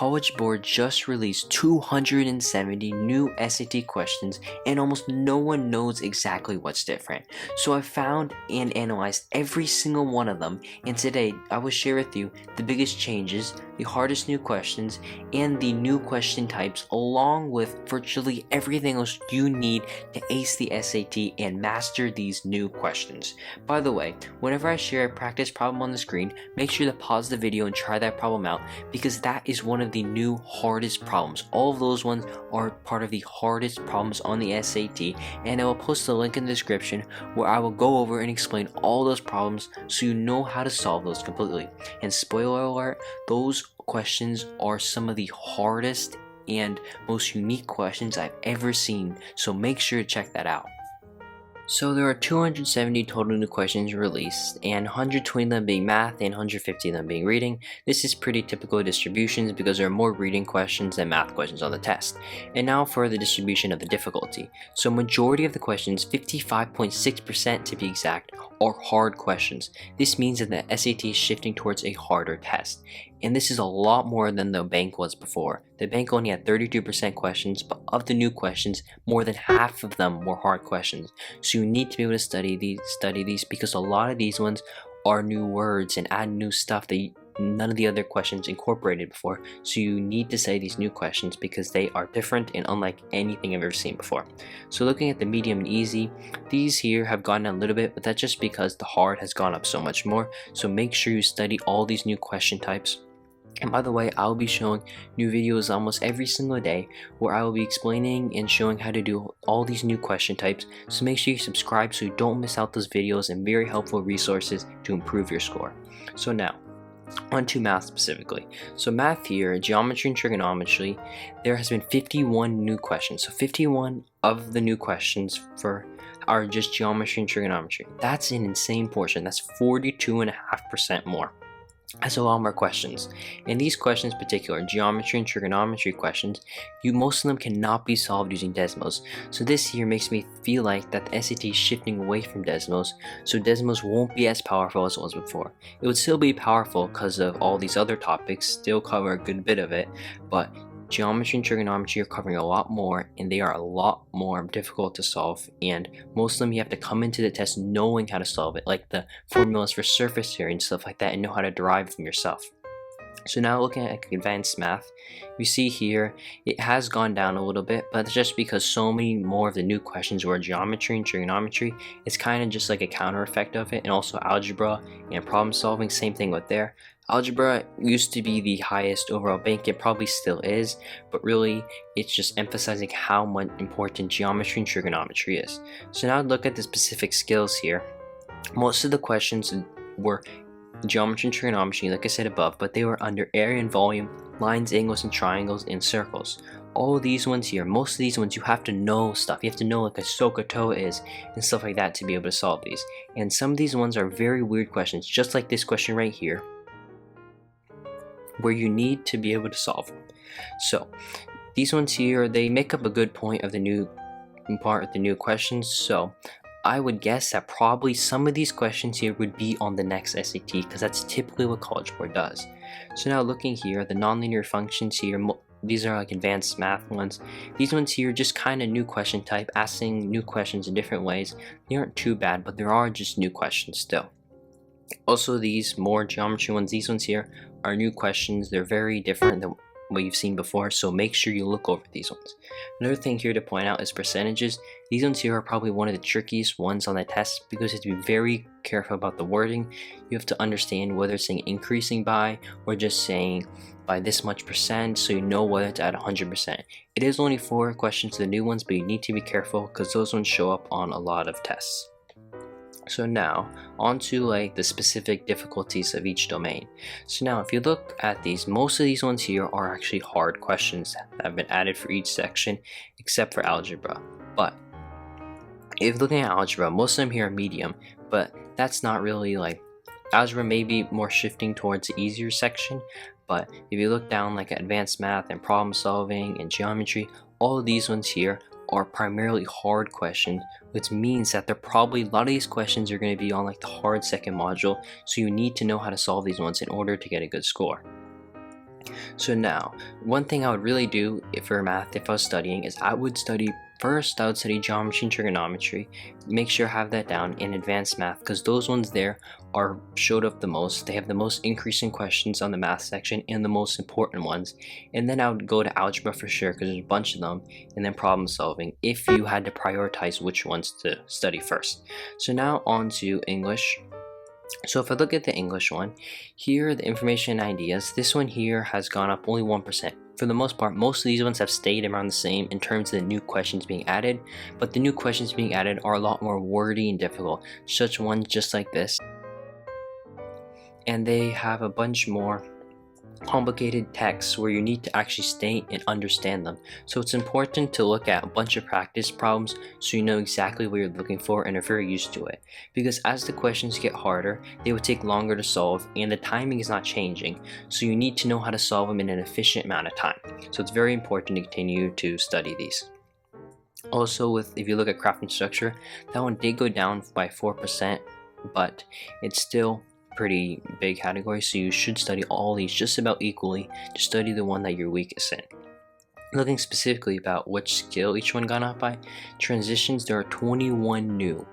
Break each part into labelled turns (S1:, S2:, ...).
S1: College Board just released 270 new SAT questions and almost no one knows exactly what's different. So I found and analyzed every single one of them, and today I will share with you the biggest changes, the hardest new questions, and the new question types, along with virtually everything else you need to ace the SAT and master these new questions. By the way, whenever I share a practice problem on the screen, make sure to pause the video and try that problem out, because that is one of the new hardest problems. All of those ones are part of the hardest problems on the SAT, and I will post a link in the description where I will go over and explain all those problems so you know how to solve those completely. And spoiler alert, those questions are some of the hardest and most unique questions I've ever seen, so make sure to check that out. So there are 270 total new questions released, and 120 of them being math and 150 of them being reading. This is pretty typical distributions because there are more reading questions than math questions on the test. And now for the distribution of the difficulty. So majority of the questions, 55.6% to be exact, are hard questions. This means that the SAT is shifting towards a harder test. And this is a lot more than the bank was before. The bank only had 32% questions, but of the new questions, more than half of them were hard questions. So you need to be able to study these because a lot of these ones are new words and add new stuff that none of the other questions incorporated before. So you need to study these new questions because they are different and unlike anything I've ever seen before. So looking at the medium and easy, these here have gone down a little bit, but that's just because the hard has gone up so much more. So make sure you study all these new question types. And by the way, I'll be showing new videos almost every single day where I will be explaining and showing how to do all these new question types. So make sure you subscribe so you don't miss out those videos and very helpful resources to improve your score. So now, on to math specifically. So math here, geometry and trigonometry, there has been 51 new questions. So 51 of the new questions are just geometry and trigonometry. That's an insane portion. That's 42.5% more. That's a lot more questions. And these questions in particular, geometry and trigonometry questions, most of them cannot be solved using Desmos. So this here makes me feel like that the SAT is shifting away from Desmos, so Desmos won't be as powerful as it was before. It would still be powerful because of all these other topics, still cover a good bit of it, but geometry and trigonometry are covering a lot more, and they are a lot more difficult to solve, and most of them you have to come into the test knowing how to solve it, like the formulas for surface area and stuff like that, and know how to derive them yourself. So now looking at advanced math, you see here it has gone down a little bit, but that's just because so many more of the new questions were geometry and trigonometry. It's kind of just like a counter effect of it, and also algebra and problem solving, same thing with there. Algebra used to be the highest overall bank, it probably still is, but really it's just emphasizing how much important geometry and trigonometry is. So now look at the specific skills here. Most of the questions were geometry and trigonometry, like I said above, but they were under area and volume, lines, angles, and triangles, and circles. All of these ones here, most of these ones you have to know stuff. You have to know like a SOHCAHTOA is and stuff like that to be able to solve these. And some of these ones are very weird questions, just like this question right here, where you need to be able to solve them. So these ones here, they make up a good point of the new part of the new questions. So I would guess that probably some of these questions here would be on the next SAT because that's typically what College Board does. So now looking here, the nonlinear functions here, these are like advanced math ones. These ones here just kind of new question type, asking new questions in different ways. They aren't too bad, but there are just new questions still. Also, these more geometry ones, these ones here are new questions. They're very different than what you've seen before, so make sure you look over these ones. Another thing here to point out is percentages. These ones here are probably one of the trickiest ones on the test because you have to be very careful about the wording. You have to understand whether it's saying increasing by or just saying by this much percent, so you know whether to add 100%. It is only 4 questions to the new ones, but you need to be careful because those ones show up on a lot of tests. So now, on to like the specific difficulties of each domain. So now if you look at these, most of these ones here are actually hard questions that have been added for each section, except for algebra. But if looking at algebra, most of them here are medium, but that's not really like, algebra may be more shifting towards the easier section, but if you look down like at advanced math and problem solving and geometry, all of these ones here are primarily hard questions, which means that they're probably, a lot of these questions are going to be on like the hard second module, so you need to know how to solve these ones in order to get a good score. So now, one thing I would really do for math if I was studying is I would study geometry and trigonometry, make sure I have that down, in advanced math, because those ones there are showed up the most. They have the most increasing questions on the math section and the most important ones. And then I would go to algebra for sure, because there's a bunch of them, and then problem solving if you had to prioritize which ones to study first. So now on to English. So if I look at the English one, here the information and ideas, this one here has gone up only 1%. For the most part, most of these ones have stayed around the same in terms of the new questions being added, but the new questions being added are a lot more wordy and difficult, such ones just like this. And they have a bunch more complicated texts where you need to actually stay and understand them. So it's important to look at a bunch of practice problems so you know exactly what you're looking for and are very used to it. Because as the questions get harder, they will take longer to solve and the timing is not changing. So you need to know how to solve them in an efficient amount of time. So it's very important to continue to study these. Also, if you look at craft and structure, that one did go down by 4%, but it's still pretty big category, so you should study all these just about equally to study the one that you're weakest in. Looking specifically about which skill each one got up by, transitions, there are 21 new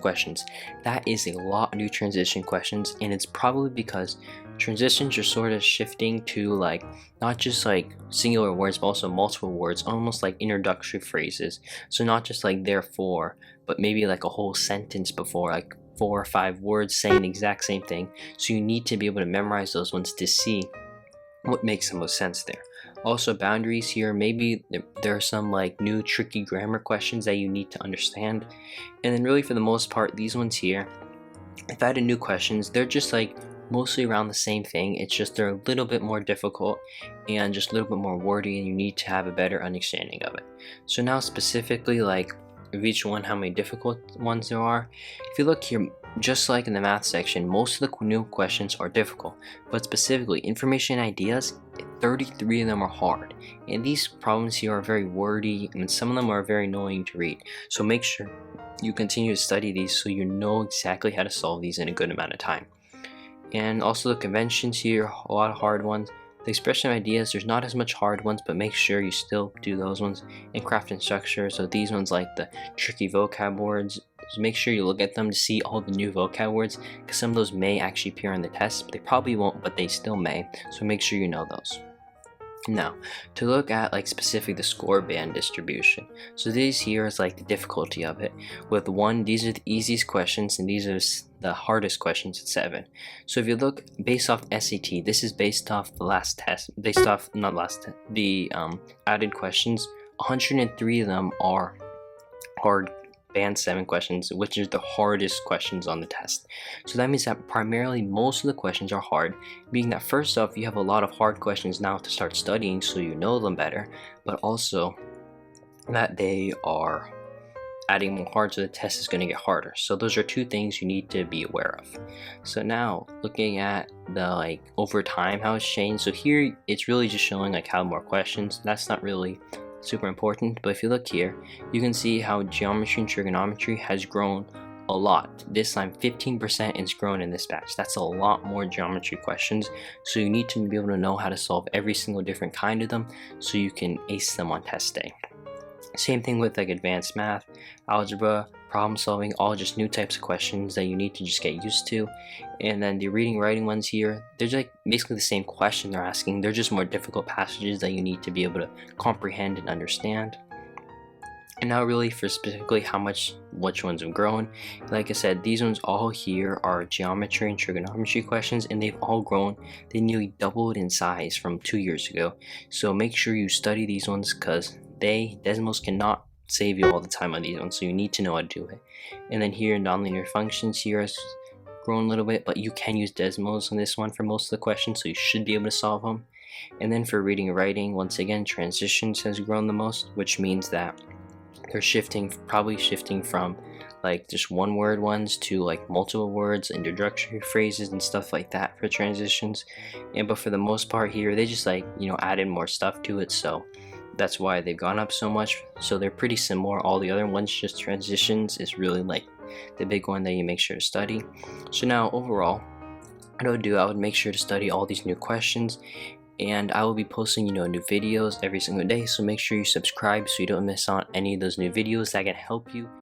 S1: questions. That is a lot of new transition questions, and it's probably because transitions are sort of shifting to like not just like singular words but also multiple words, almost like introductory phrases. So not just like therefore, but maybe like a whole sentence before, like 4 or 5 words saying the exact same thing. So you need to be able to memorize those ones to see what makes the most sense there. Also, boundaries here, maybe there are some like new tricky grammar questions that you need to understand. And then really for the most part, these ones here, if I had new questions, they're just like mostly around the same thing. It's just they're a little bit more difficult and just a little bit more wordy, and you need to have a better understanding of it. So now specifically like of each one, how many difficult ones there are. If you look here, just like in the math section, most of the new questions are difficult, but specifically information ideas, 33 of them are hard. And these problems here are very wordy, and some of them are very annoying to read. So make sure you continue to study these so you know exactly how to solve these in a good amount of time. And also the conventions here, a lot of hard ones. The expression of ideas, there's not as much hard ones, but make sure you still do those ones. And craft and structure, so these ones like the tricky vocab words, just make sure you look at them to see all the new vocab words, because some of those may actually appear in the test, but they probably won't, but they still may, so make sure you know those. Now, to look at like specific the score band distribution. So these here is like the difficulty of it. With 1, these are the easiest questions, and these are the hardest questions at 7. So if you look based off SAT, this is based off the last test, the added questions. 103 of them are hard band 7 questions, which is the hardest questions on the test. So that means that primarily most of the questions are hard, being that first off you have a lot of hard questions now to start studying so you know them better, but also that they are adding more hard, so the test is going to get harder. So those are 2 things you need to be aware of. So now looking at the like over time how it's changed, so here it's really just showing like how more questions, that's not really super important, but if you look here you can see how geometry and trigonometry has grown a lot. This time 15% is grown in this batch. That's a lot more geometry questions, so you need to be able to know how to solve every single different kind of them so you can ace them on test day. Same thing with like advanced math, algebra, problem solving, all just new types of questions that you need to just get used to. And then the reading writing ones here, they're like basically the same question they're asking, they're just more difficult passages that you need to be able to comprehend and understand. And now really for specifically which ones have grown, like I said, these ones all here are geometry and trigonometry questions, and they've all grown. They nearly doubled in size from 2 years ago. So make sure you study these ones, because Desmos cannot save you all the time on these ones, so you need to know how to do it. And then here nonlinear functions here has grown a little bit, but you can use Desmos on this one for most of the questions, so you should be able to solve them. And then for reading and writing, once again transitions has grown the most, which means that they're probably shifting from like just one word ones to like multiple words, introductory phrases and stuff like that for transitions. But for the most part here, they just like added more stuff to it, so that's why they've gone up so much. So they're pretty similar. All the other ones, just transitions is really like the big one that you make sure to study. So now overall, what I would make sure to study all these new questions. and I will be posting new videos every single day, so make sure you subscribe so you don't miss out any of those new videos that can help you